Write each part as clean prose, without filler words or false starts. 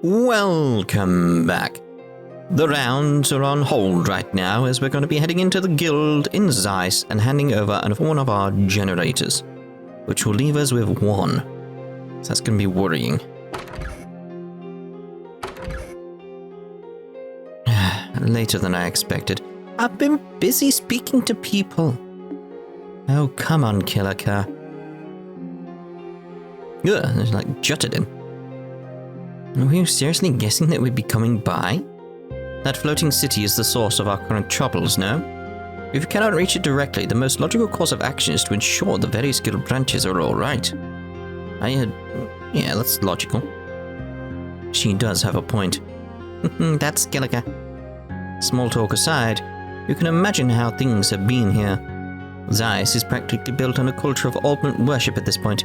Welcome back. The rounds are on hold right now as we're going to be heading into the guild in Zeiss and handing over one of our generators, which will leave us with one. So that's going to be worrying. Later than I expected. I've been busy speaking to people. Oh, come on, Killer Car. Ugh, it's like jutted in. Were you seriously guessing that we'd be coming by? That floating city is the source of our current troubles, no? If you cannot reach it directly, the most logical course of action is to ensure the various guild branches are alright. Yeah, that's logical. She does have a point. That's Gilligan. Small talk aside, you can imagine how things have been here. Zeiss is practically built on a culture of ultimate worship at this point.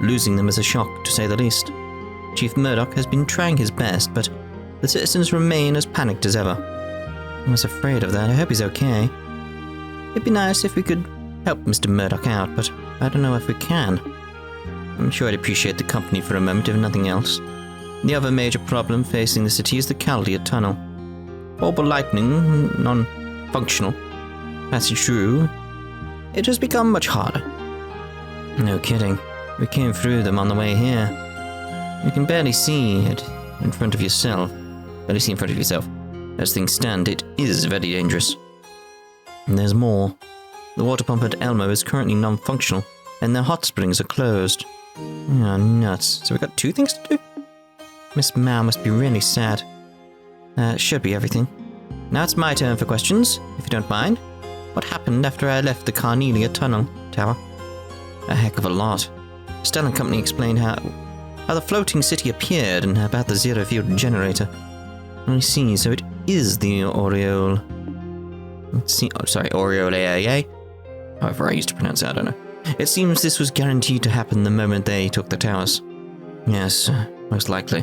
Losing them is a shock, to say the least. Chief Murdoch has been trying his best, but the citizens remain as panicked as ever. I was afraid of that. I hope he's okay. It'd be nice if we could help Mr. Murdoch out, but I don't know if we can. I'm sure I'd appreciate the company for a moment, if nothing else. The other major problem facing the city is the Chaldean Tunnel. Orbital lightning, non-functional. Passage through, it has become much harder. No kidding. We came through them on the way here. You can barely see it in front of yourself. Barely see in front of yourself. As things stand, it is very dangerous. And there's more. The water pump at Elmo is currently non-functional, and their hot springs are closed. Oh, nuts. So we've got two things to do? Miss Mao must be really sad. Should be everything. Now it's my turn for questions, if you don't mind. What happened after I left the Carnelia Tunnel Tower? A heck of a lot. Estelle and company explained how the floating city appeared and about the zero-field generator. I see, so it is the Aureole. Aureole. However I used to pronounce it, I don't know. It seems this was guaranteed to happen the moment they took the towers. Yes, most likely.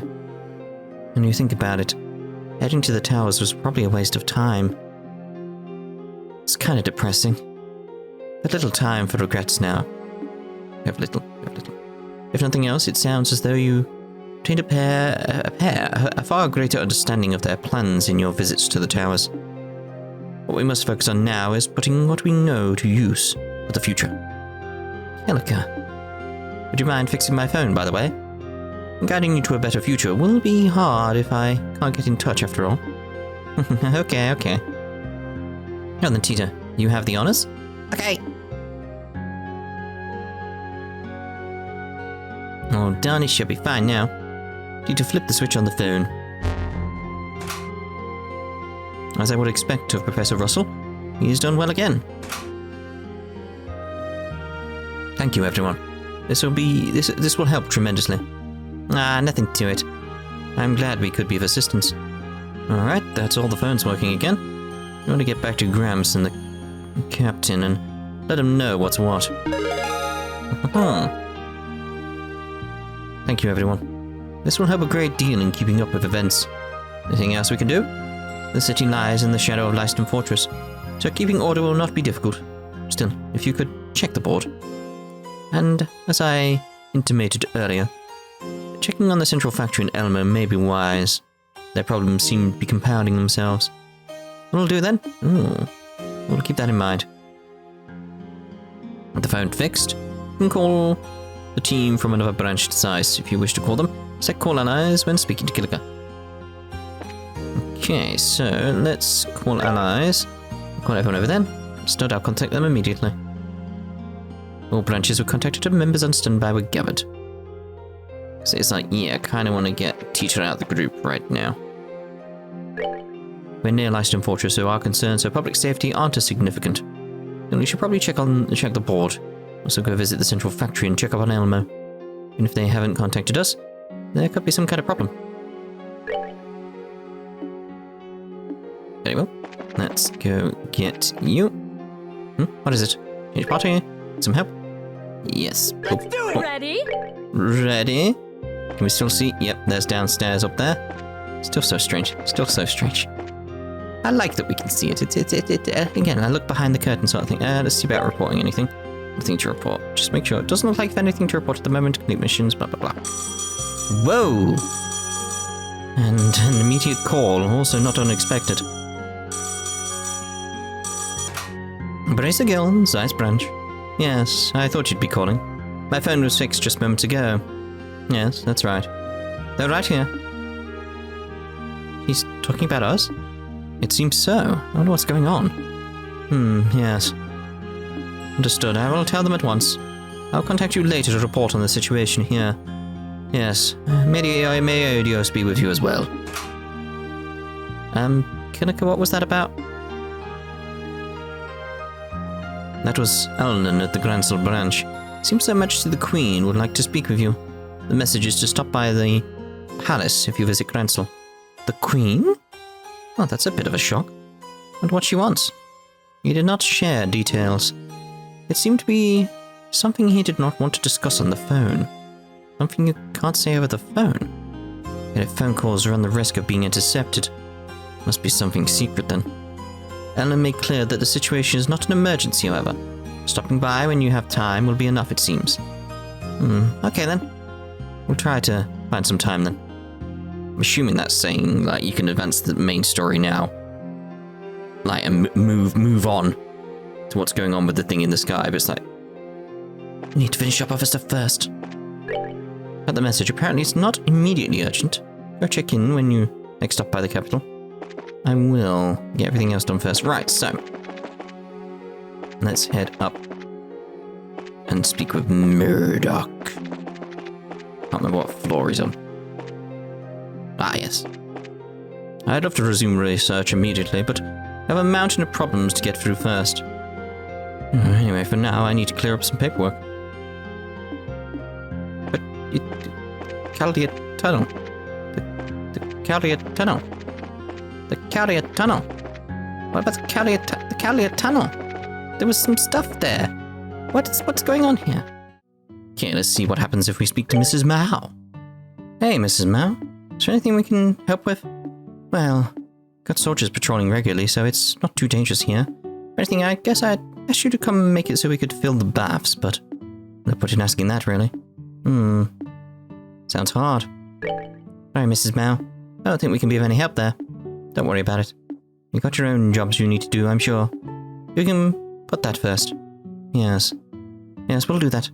When you think about it, heading to the towers was probably a waste of time. It's kind of depressing. But little time for regrets now. You have little. If nothing else, it sounds as though you obtained a far greater understanding of their plans in your visits to the towers. What we must focus on now is putting what we know to use for the future. Helica, would you mind fixing my phone, by the way? Guiding you to a better future will be hard if I can't get in touch after all. Okay. Now then, Tita, you have the honors? Okay. Oh, darn, it should be fine now. Need to flip the switch on the phone. As I would expect of Professor Russell, he's done well again. Thank you, everyone. This will help tremendously. Nothing to it. I'm glad we could be of assistance. Alright, that's all the phones working again. I want to get back to Gramps and the captain and let him know what's what. Thank you, everyone. This will help a great deal in keeping up with events. Anything else we can do? The city lies in the shadow of Leiston Fortress, so keeping order will not be difficult. Still, if you could check the board. And, as I intimated earlier, checking on the central factory in Elmo may be wise. Their problems seem to be compounding themselves. What'll do then? We'll keep that in mind. With the phone fixed, you can call the team from another branch to Zeiss if you wish to call them. Set call allies when speaking to Killiker. Okay, so let's call allies. Call everyone over then. Start, I'll contact them immediately. All branches were contacted and members on standby were gathered. So it's like, yeah, I kind of want to get Teacher out of the group right now. We're near Leiston Fortress, so our concerns for public safety aren't as significant. And we should probably check the board. Also go visit the central factory and check up on Elmo. And if they haven't contacted us, there could be some kind of problem. Very well. Let's go get you. What is it? Change party? Some help? Yes. Let's do it! Ready? Ready? Can we still see? Yep, there's downstairs up there. Still so strange. I like that we can see it. Again, I look behind the curtain, so I think, let's see about reporting anything. Nothing to report. Just make sure. It doesn't look like anything to report at the moment. Complete missions, blah, blah, blah. Whoa! And an immediate call, also not unexpected. Bracer Gill, Zeiss branch. Yes, I thought you'd be calling. My phone was fixed just moments ago. Yes, that's right. They're right here. He's talking about us? It seems so. I wonder what's going on. Yes. Understood. I will tell them at once. I'll contact you later to report on the situation here. Yes. May Odios be with you as well. Kinaka, what was that about? That was Elnan at the Gransel branch. Seems Her Majesty the Queen would like to speak with you. The message is to stop by the palace if you visit Gransel. The Queen? Oh, that's a bit of a shock. And what she wants? He did not share details. It seemed to be something he did not want to discuss on the phone. Something you can't say over the phone. Yet if phone calls run the risk of being intercepted, must be something secret then. Ellen made clear that the situation is not an emergency, however. Stopping by when you have time will be enough, it seems. Okay then. We'll try to find some time then. I'm assuming that's saying, like, you can advance the main story now. Like, and move on to what's going on with the thing in the sky, but it's like, we need to finish up other stuff first. Got the message. Apparently it's not immediately urgent. Go check in when you next stop by the capital. I will get everything else done first. Right, so let's head up and speak with Murdoch. Can't remember what floor he's on. Ah, yes. I'd love to resume research immediately, but I have a mountain of problems to get through first. Anyway, for now, I need to clear up some paperwork. But the Caldia Tunnel. The Caldia Tunnel. The Caldia Tunnel. What about the Caldia Tunnel? There was some stuff there. What's going on here? Okay, let's see what happens if we speak to Mrs. Mao. Hey, Mrs. Mao. Is there anything we can help with? Well, got soldiers patrolling regularly, so it's not too dangerous here. For anything, I guess I'd ask you to come make it so we could fill the baths, but no point in asking that, really. Sounds hard. Sorry, Mrs. Mao. I don't think we can be of any help there. Don't worry about it. You got your own jobs you need to do, I'm sure. You can put that first. Yes. Yes, we'll do that.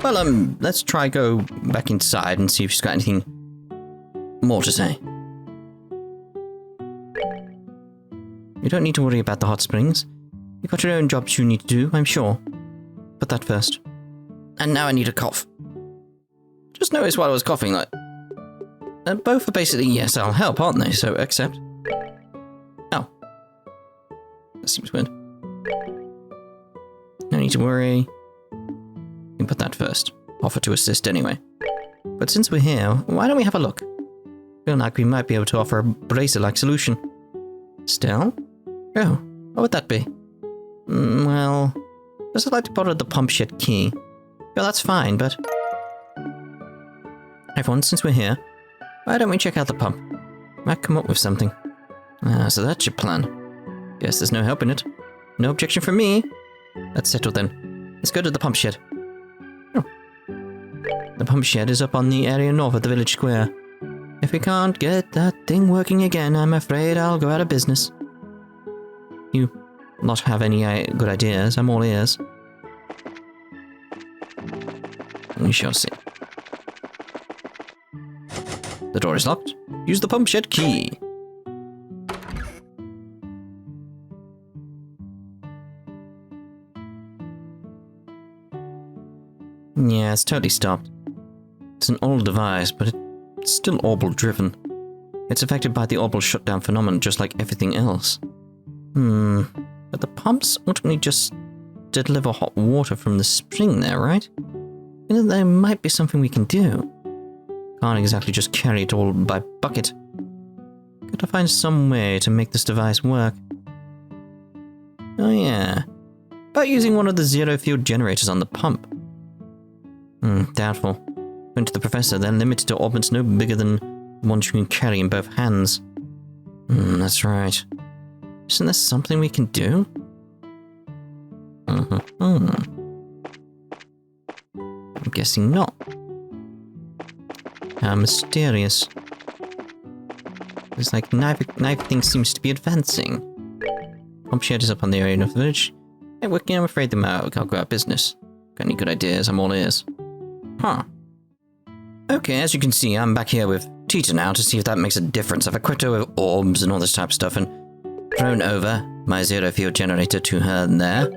Well, let's try go back inside and see if she's got anything more to say. You don't need to worry about the hot springs. You got your own jobs you need to do, I'm sure. Put that first. And now I need a cough. Just noticed while I was coughing, like... both are basically yes, I'll help, aren't they? So, accept. Oh. That seems weird. No need to worry. You can put that first. Offer to assist anyway. But since we're here, why don't we have a look? Feel like we might be able to offer a bracer-like solution. Still? Oh, what would that be? Well... Just I'd like to borrow the pump shed key. Well, that's fine, but... Everyone, since we're here, why don't we check out the pump? Might come up with something. Ah, so that's your plan. Guess there's no help in it. No objection from me. That's settled then. Let's go to the pump shed. Oh. The pump shed is up on the area north of the village square. If we can't get that thing working again, I'm afraid I'll go out of business. You not have any good ideas, I'm all ears. We shall see. The door is locked. Use the pump shed key. Yeah, it's totally stopped. It's an old device, but it's still orbital driven. It's affected by the orbital shutdown phenomenon just like everything else. But the pumps ultimately just deliver hot water from the spring there, right? You know, there might be something we can do. Can't exactly just carry it all by bucket. Gotta find some way to make this device work. Oh yeah. About using one of the zero field generators on the pump. Doubtful. Went to the professor, they're limited to orbits no bigger than ones you can carry in both hands. That's right. Isn't there something we can do? I'm guessing not. How mysterious. It's like neither thing seems to be advancing. Pump shed is up on the area of the village. Hey, working, I'm afraid I'll go out of business. Got any good ideas? I'm all ears. Huh. Okay, as you can see, I'm back here with Tita now to see if that makes a difference. I've equipped her with orbs and all this type of stuff and thrown over my zero field generator to her there.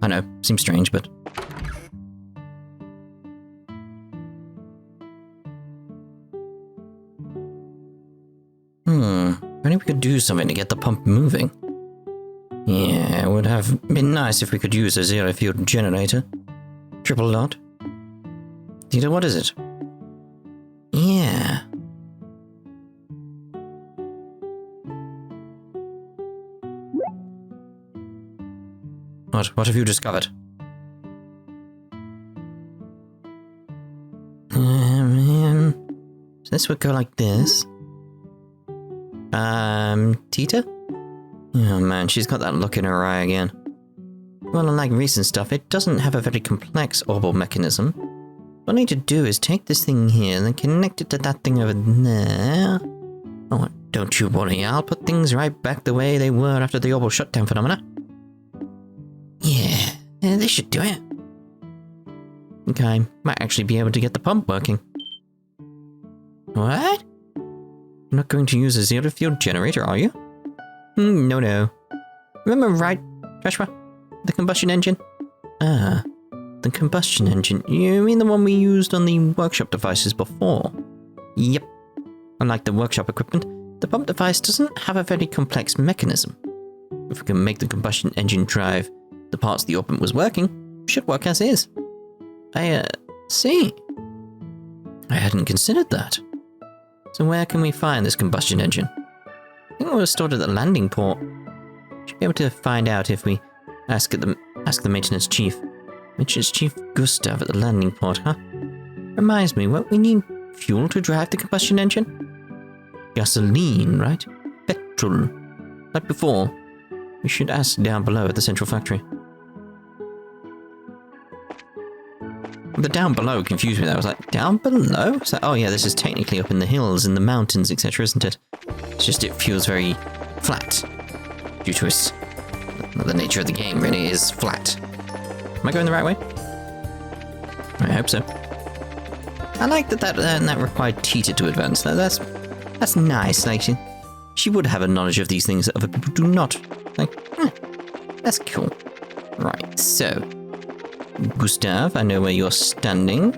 I know, seems strange, but... If only we could do something to get the pump moving. Yeah, it would have been nice if we could use a zero field generator. Triple dot. Tita, what is it? Yeah. What have you discovered? So this would go like this. Tita? Oh man, she's got that look in her eye again. Well, unlike recent stuff, it doesn't have a very complex orbital mechanism. What I need to do is take this thing here and then connect it to that thing over there. Oh, don't you worry, I'll put things right back the way they were after the orbital shutdown phenomena. Yeah, this should do it. Okay, might actually be able to get the pump working. What? You're not going to use a zero field generator, are you? No. Remember right, Joshua? The combustion engine? Ah, the combustion engine. You mean the one we used on the workshop devices before? Yep. Unlike the workshop equipment, the pump device doesn't have a very complex mechanism. If we can make the combustion engine drive the parts the orbit was working, it should work as is. See. I hadn't considered that. So where can we find this combustion engine? I think it was stored at the landing port. Should be able to find out if we ask the maintenance chief. Maintenance Chief Gustav at the landing port, huh? Reminds me, won't we need fuel to drive the combustion engine? Gasoline, right? Petrol. Like before. We should ask down below at the central factory. The down below confused me there. I was like, down below? It's like, oh yeah, this is technically up in the hills and the mountains, etc., isn't it? It's just it feels very flat. Due to its... the nature of the game really is flat. Am I going the right way? I hope so. I like that required Tita to advance. That's nice. Like she would have a knowledge of these things that other people do not. Like, that's cool. Right, so Gustav, I know where you're standing.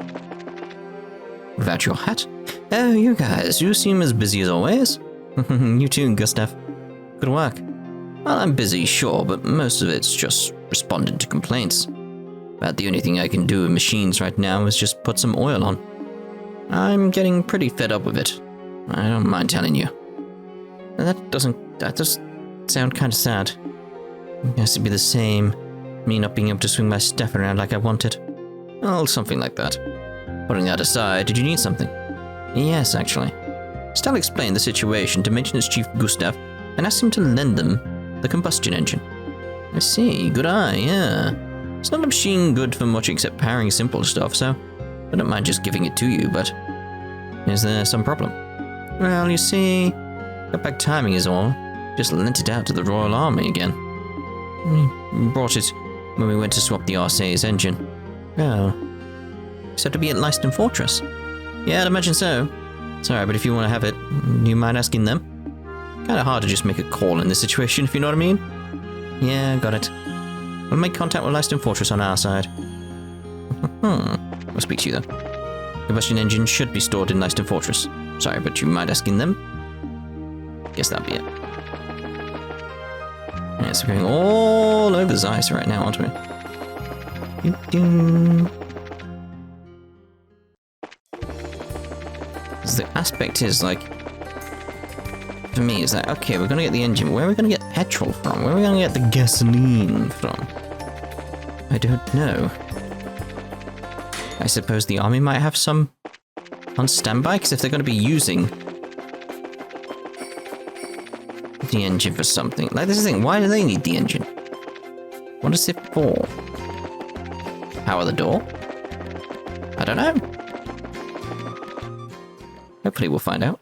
Without your hat. Oh, you guys, you seem as busy as always. You too, Gustav. Good work. Well, I'm busy, sure, but most of it's just responding to complaints. About the only thing I can do with machines right now is just put some oil on. I'm getting pretty fed up with it. I don't mind telling you. That does sound kind of sad. It has to be the same. Me not being able to swing my staff around like I wanted. Well, something like that. Putting that aside, did you need something? Yes, actually. Estelle explained the situation to Maintenance Chief Gustav and asked him to lend them the combustion engine. I see, good eye, yeah. It's not a machine good for much except powering simple stuff, so I don't mind just giving it to you, but is there some problem? Well, you see, got back timing is all. Just lent it out to the Royal Army again. We brought it when we went to swap the RCA's engine. Oh. So to be at Leiston Fortress? Yeah, I'd imagine so. Sorry, but if you want to have it, do you mind asking them? Kinda hard to just make a call in this situation, if you know what I mean. Yeah, got it. We'll make contact with Leiston Fortress on our side. I'll speak to you though. Combustion engine should be stored in Leiston Fortress. Sorry, but you mind asking them? Guess that'll be it. Yeah, so we're going all over Zeiss right now, aren't we? The aspect is like, for me, is that okay? We're gonna get the engine. Where are we gonna get petrol from? Where are we gonna get the gasoline from? I don't know. I suppose the army might have some on standby, because if they're gonna be using the engine for something, like this is the thing. Why do they need the engine? What is it for? Power the door? don't know. Hopefully we'll find out.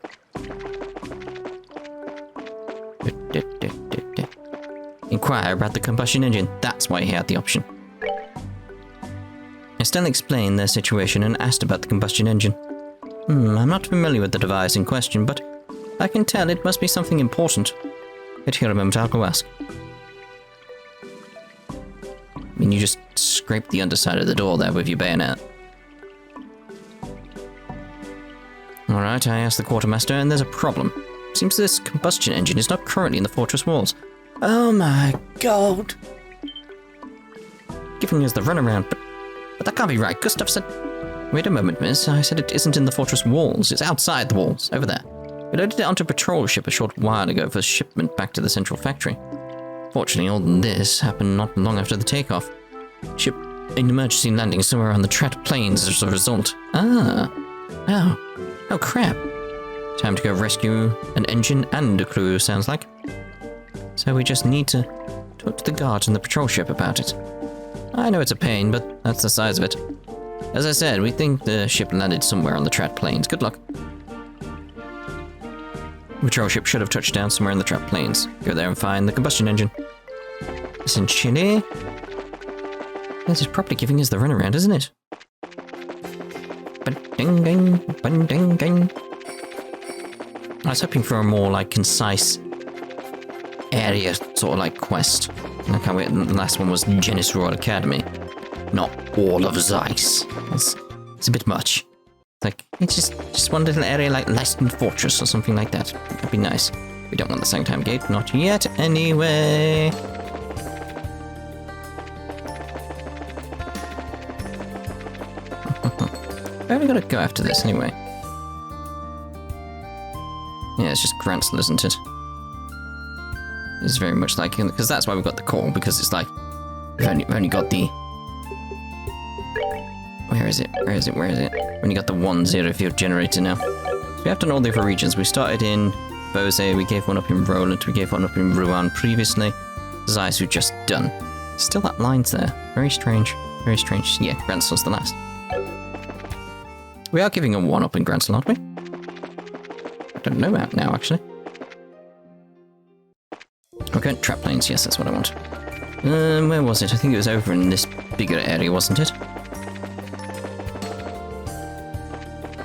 Inquire about the combustion engine. That's why he had the option. Estelle explained their situation and asked about the combustion engine. I'm not familiar with the device in question, but I can tell it must be something important. Wait here a moment, I'll go ask. I mean, you just scraped the underside of the door there with your bayonet. Alright, I asked the quartermaster, and there's a problem. Seems this combustion engine is not currently in the fortress walls. Oh my god! Giving us the runaround, but that can't be right. Gustav said... Wait a moment, miss. I said it isn't in the fortress walls. It's outside the walls, over there. We loaded it onto a patrol ship a short while ago for shipment back to the central factory. Fortunately, all this happened not long after the takeoff. Ship in emergency landing somewhere on the Trat Plains as a result. Ah. Oh crap. Time to go rescue an engine and a crew, sounds like. So we just need to talk to the guards on the patrol ship about it. I know it's a pain, but that's the size of it. As I said, we think the ship landed somewhere on the Trat Plains. Good luck. The patrol ship should have touched down somewhere in the Trat Plains. Go there and find the combustion engine. Essentially, this is probably giving us the runaround, isn't it? I was hoping for a more, like, concise area, sort of like quest. I can't wait. The last one was Genis Royal Academy. Not all of Zeiss. It's a bit much. Like, it's just one little area like Leicester Fortress or something like that. That'd be nice. We don't want the Sanctime Gate, not yet, anyway. Where have we got to go after this, anyway? Yeah, it's just Gransel, isn't it? It's very much like, because that's why we got the call, because it's like, we've only got the... Where is it? We only got the 1-0 field generator now. So we have done all the other regions. We started in Bose, we gave one up in Roland, we gave one up in Rouen previously. Zeiss, we've just done. Still that line's there. Very strange. Very strange. Yeah, Gransel's the last. We are giving a 1-up in Gransel, aren't we? I don't know about now, actually. Okay, Trap Plains, yes, that's what I want. Where was it? I think it was over in this bigger area, wasn't it?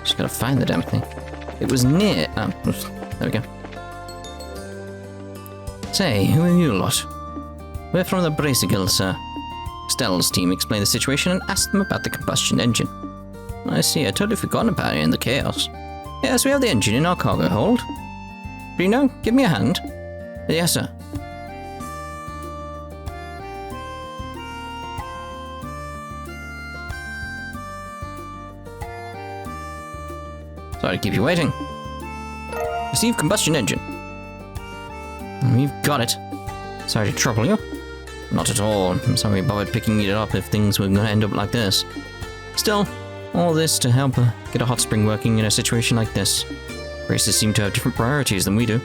Just gotta find the damn thing. It was near... Oh, there we go. Say, who are you lot? We're from the Bracegill, sir. Estelle's team explained the situation and asked them about the combustion engine. I see, I totally forgotten about it in the chaos. Yes, we have the engine in our cargo hold. Bruno, give me a hand. Yes, sir. Sorry to keep you waiting. Receive combustion engine. We've got it. Sorry to trouble you. Not at all. I'm sorry we bothered picking it up if things were going to end up like this. Still, all this to help get a hot spring working in a situation like this. Races seem to have different priorities than we do.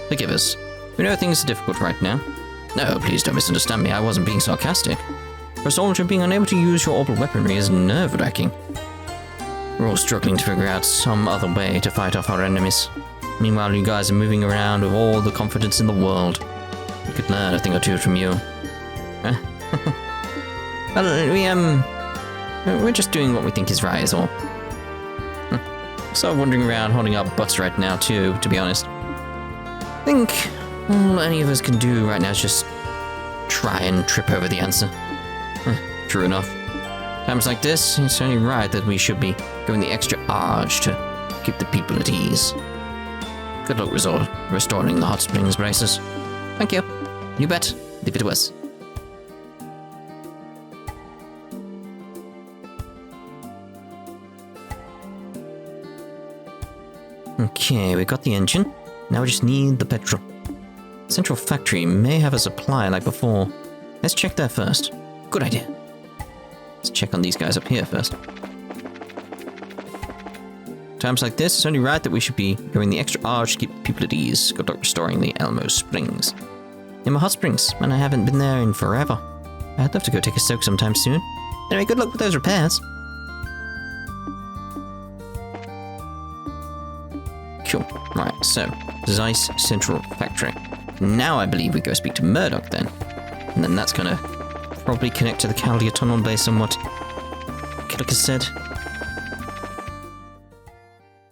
Forgive us. We know things are difficult right now. No, please don't misunderstand me. I wasn't being sarcastic. For a soldier, being unable to use your orbital weaponry is nerve-wracking. We're all struggling to figure out some other way to fight off our enemies. Meanwhile, you guys are moving around with all the confidence in the world. We could learn a thing or two from you. Well, we're just doing what we think is right, is all. Sort of wandering around holding our butts right now, too, to be honest. I think all any of us can do right now is just try and trip over the answer. True enough. Times like this, it's only right that we should be going the extra arge to keep the people at ease. Good luck restoring the hot springs, Braces. Thank you. You bet. Leave it to us. Okay, we got the engine. Now we just need the petrol. Central Factory may have a supply like before. Let's check there first. Good idea. Let's check on these guys up here first. Times like this, it's only right that we should be going the extra arge to keep people at ease. Good luck restoring the Elmo Springs. In my hot springs, man, I haven't been there in forever. I'd love to go take a soak sometime soon. Anyway, good luck with those repairs. Cool. Right, so, Zeiss Central Factory. Now I believe we go speak to Murdoch then. And then that's gonna probably connect to the Chaldea Tunnel based on what Kiseki said.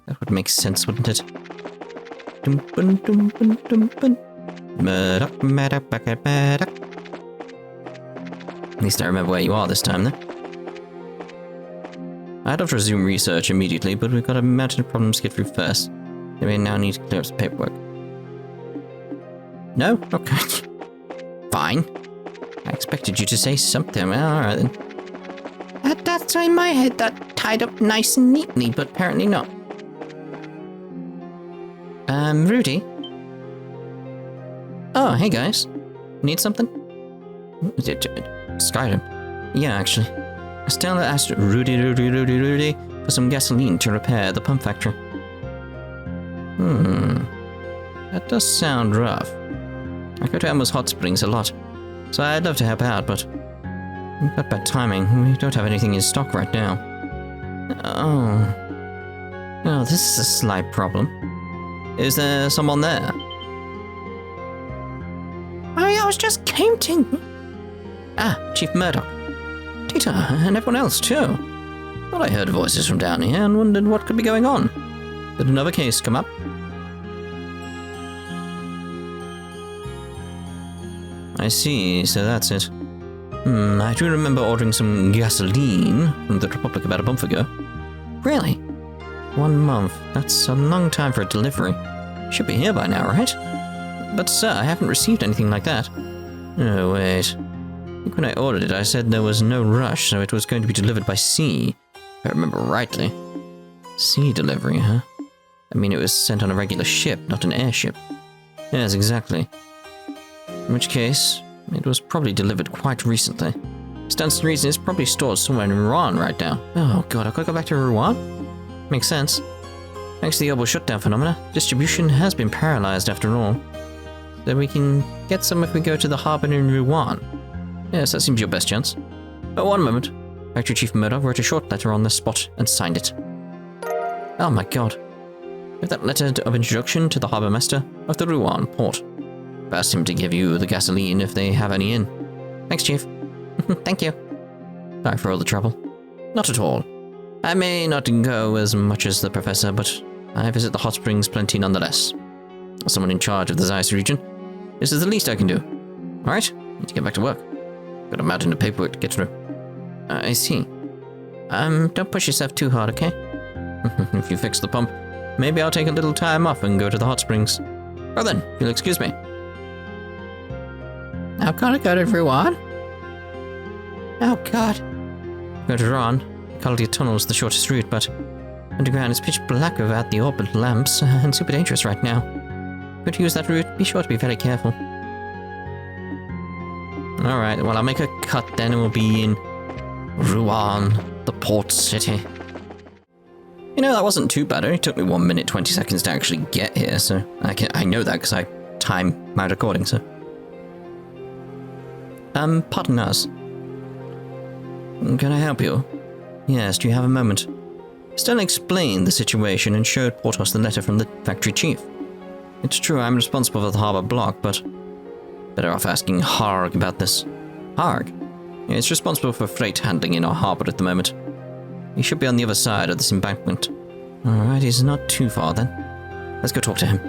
That would make sense, wouldn't it? Murdoch, Murdoch, Murdoch. At least I remember where you are this time, then. I'd love to resume research immediately, but we've got a mountain of problems to get through first. Then we now need to clear up some paperwork. No? Okay. Fine. I expected you to say something. Well, alright then. That's in my head, that tied up nice and neatly, but apparently not. Rudy? Oh, hey guys. Need something? Skyrim? Yeah, actually. Estelle asked Rudy for some gasoline to repair the pump factory. That does sound rough. I go to Elmo's Hot Springs a lot, so I'd love to help out, but we've got bad timing. We don't have anything in stock right now. Oh, this is a slight problem. Is there someone there? Oh yeah, I was just counting. Ah, Chief Murdoch. Tita, and everyone else too. Thought I heard voices from down here and wondered what could be going on. Did another case come up? I see, so that's it. I do remember ordering some gasoline from the Republic about a month ago. Really? 1 month. That's a long time for a delivery. Should be here by now, right? But sir, I haven't received anything like that. Oh, wait. I think when I ordered it, I said there was no rush, so it was going to be delivered by sea. If I remember rightly. Sea delivery, huh? I mean, it was sent on a regular ship, not an airship. Yes, exactly. In which case, it was probably delivered quite recently. Stands to reason it's probably stored somewhere in Rouen right now. Oh god, I've got to go back to Rouen? Makes sense. Thanks to the global shutdown phenomena, distribution has been paralyzed after all. So we can get some if we go to the harbour in Rouen. Yes, that seems your best chance. But 1 moment. Factory Chief Murdoch wrote a short letter on the spot and signed it. Oh my god. Give that letter of introduction to the harbour master of the Rouen port. Ask him to give you the gasoline if they have any in. Thanks, Chief. Thank you. Sorry for all the trouble. Not at all. I may not go as much as the professor, but I visit the hot springs plenty nonetheless. As someone in charge of the Zeiss region, this is the least I can do. Alright, need to get back to work. Got a mountain of paperwork to get through. I see. Don't push yourself too hard, okay? If you fix the pump, maybe I'll take a little time off and go to the hot springs. Well then, if you'll excuse me. I've got to go to Rouen. Oh god. Go to Rouen. Chaldea Tunnel is the shortest route, but underground is pitch black without the orbit lamps and super dangerous right now. If you use that route, be sure to be very careful. Alright, well I'll make a cut then and we'll be in Rouen, the port city. You know, that wasn't too bad. It only took me 1 minute 20 seconds to actually get here, so I know that because I time my recording, so. Pardon us. Can I help you? Yes, do you have a moment? Estelle explained the situation and showed Porthos the letter from the factory chief. It's true I'm responsible for the harbour block, but better off asking Harg about this. Harg? Yeah, it's responsible for freight handling in our harbour at the moment. He should be on the other side of this embankment. Alright, he's not too far then. Let's go talk to him.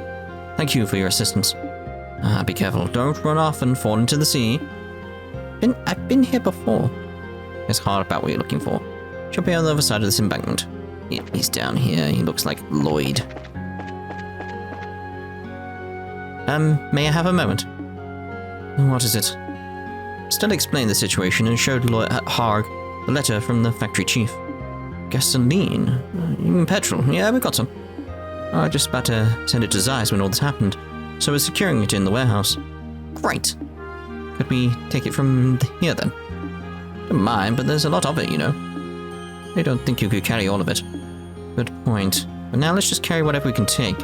Thank you for your assistance. Be careful, don't run off and fall into the sea. I've been here before. It's hard about what you're looking for. Should be on the other side of this embankment. He's down here. He looks like Lloyd. May I have a moment? What is it? Estelle explained the situation and showed Harg the letter from the factory chief. Gasoline? You mean petrol? Yeah, we got some. I was just about to send it to Zeiss when all this happened, so we're securing it in the warehouse. Great. Could we take it from here then? Don't mind, but there's a lot of it, you know. I don't think you could carry all of it. Good point. But now let's just carry whatever we can take.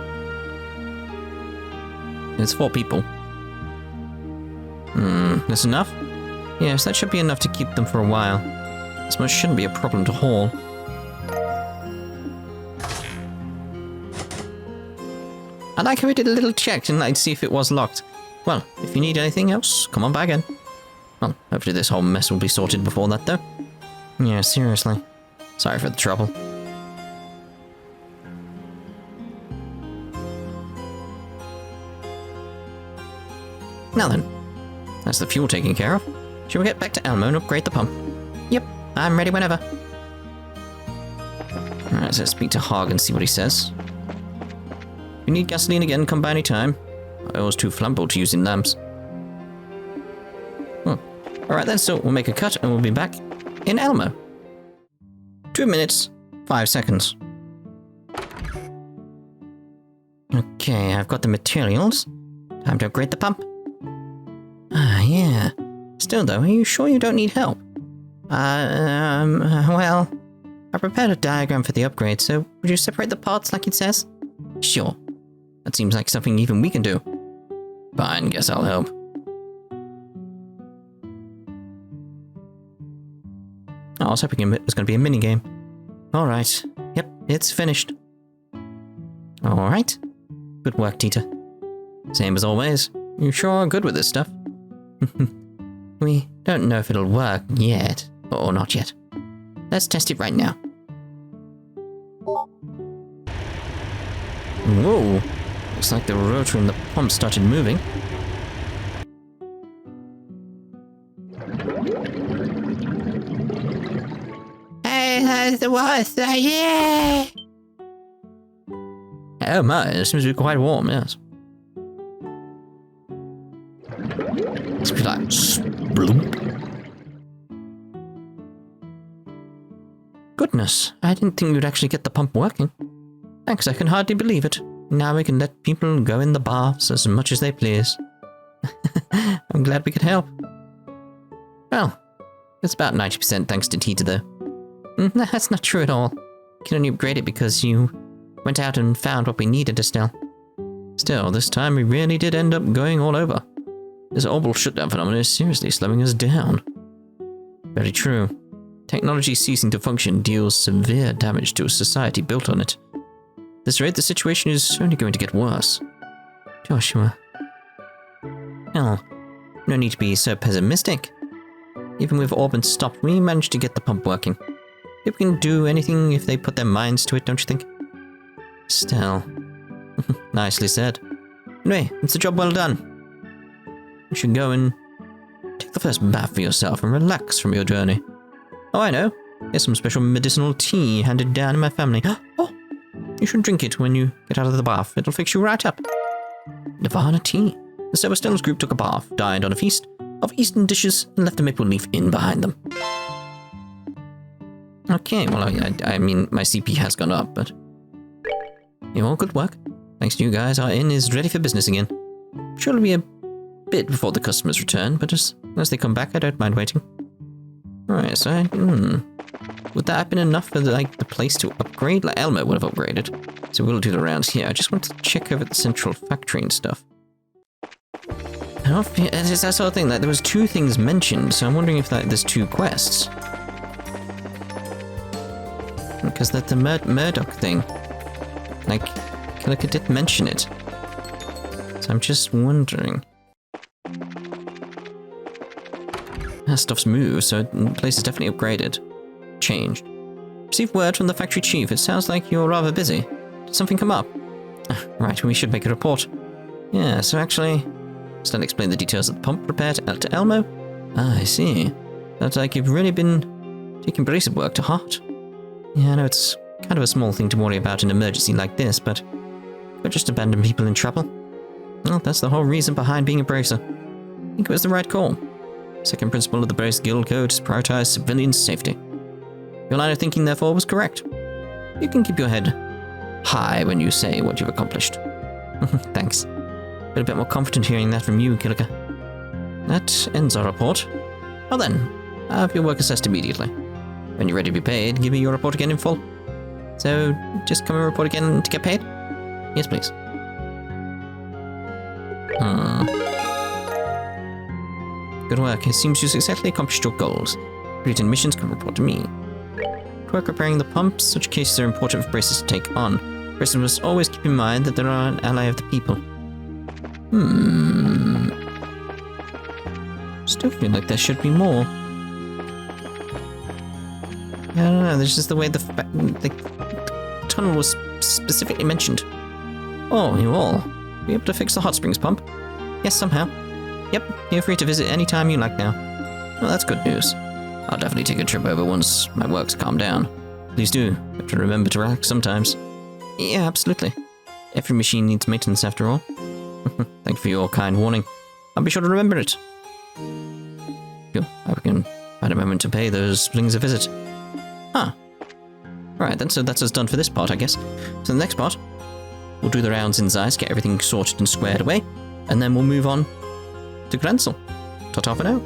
It's 4 people. This enough? Yes, that should be enough to keep them for a while. This much shouldn't be a problem to haul. I like how we did a little check tonight to see if it was locked. Well, if you need anything else, come on by again. Well, hopefully this whole mess will be sorted before that, though. Yeah, seriously. Sorry for the trouble. Now then, that's the fuel taken care of. Shall we get back to Elmo and upgrade the pump? Yep, I'm ready whenever. Alright, so let's speak to Hog and see what he says. If you need gasoline again, come by any time. I was too flammable to use in lamps. Alright then, so we'll make a cut and we'll be back in Elmo. 2 minutes, 5 seconds. Okay, I've got the materials. Time to upgrade the pump. Ah, yeah. Still though, are you sure you don't need help? Well, I prepared a diagram for the upgrade, so would you separate the parts like it says? Sure. That seems like something even we can do. Fine, guess I'll help. Oh, I was hoping it was going to be a minigame. Alright. Yep, it's finished. Alright. Good work, Tita. Same as always. You sure are good with this stuff. We don't know if it'll work yet. Or not yet. Let's test it right now. Whoa. Looks like the rotor in the pump started moving. Hey, the water, yeah! Oh my, it seems to be quite warm, yes. It's like sploop. Goodness, I didn't think you'd actually get the pump working. Thanks, I can hardly believe it. Now we can let people go in the baths as much as they please. I'm glad we could help. Well, it's about 90% thanks to Tita though. That's not true at all. You can only upgrade it because you went out and found what we needed, Estelle. Still, this time we really did end up going all over. This orbital shutdown phenomenon is seriously slowing us down. Very true. Technology ceasing to function deals severe damage to a society built on it. At this rate, the situation is only going to get worse. Joshua. Hell, no need to be so pessimistic. Even with Orban stopped, we managed to get the pump working. People can do anything if they put their minds to it, don't you think? Estelle. Nicely said. Anyway, it's a job well done. You should go and take the first bath for yourself and relax from your journey. Oh, I know. There's some special medicinal tea handed down in my family. Oh, you should drink it when you get out of the bath. It'll fix you right up. Nirvana tea. The Soberstones group took a bath, dined on a feast of Eastern dishes, and left a maple leaf inn behind them. Okay, well, I mean, my CP has gone up, but... all good work. Thanks to you guys, our inn is ready for business again. Sure, it'll be a bit before the customers return, but as they come back, I don't mind waiting. Alright, so, would that have been enough for, the place to upgrade? Like, Elmo would have upgraded. So we'll do the rounds here. I just want to check over the central factory and stuff. It's that sort of thing. Like, there was 2 things mentioned, so I'm wondering if there's 2 quests. Because the Murdoch thing, like, Kilika did mention it. So I'm just wondering. That stuff's moved, so the place is definitely upgraded. Changed. Received word from the factory chief. It sounds like you're rather busy. Did something come up? Right, we should make a report. Yeah, so actually... Stan explained the details of the pump repair to Elmo. Ah, I see. Sounds like you've really been taking bracelet work to heart. Yeah, I know it's kind of a small thing to worry about in an emergency like this, but... Don't just abandon people in trouble. Well, that's the whole reason behind being a bracer. I think it was the right call. Second principle of the Brace Guild Code is prioritize civilian safety. Your line of thinking, therefore, was correct. You can keep your head high when you say what you've accomplished. Thanks. Been a bit more confident hearing that from you, Kilika. That ends our report. Well then, have your work assessed immediately. When you're ready to be paid, give me your report again in full. So, just come and report again to get paid? Yes, please. Good work. It seems you successfully accomplished your goals. Written missions can report to me. Work repairing the pumps. Such cases are important for braces to take on. Braces must always keep in mind that they are an ally of the people. Still feel like there should be more. I don't know, this is the way the tunnel was specifically mentioned. Oh, you all. Be able to fix the hot springs pump? Yes, somehow. Yep, feel free to visit any time you like now. Well, that's good news. I'll definitely take a trip over once my work's calmed down. Please do. Have to remember to relax sometimes. Yeah, absolutely. Every machine needs maintenance after all. Thank you for your kind warning. I'll be sure to remember it. Cool. I can find a moment to pay those things a visit. Huh. Alright then, so that's us done for this part, I guess. So the next part, we'll do the rounds in Zeiss, get everything sorted and squared away, and then we'll move on to Grenzel. Ta-ta for now.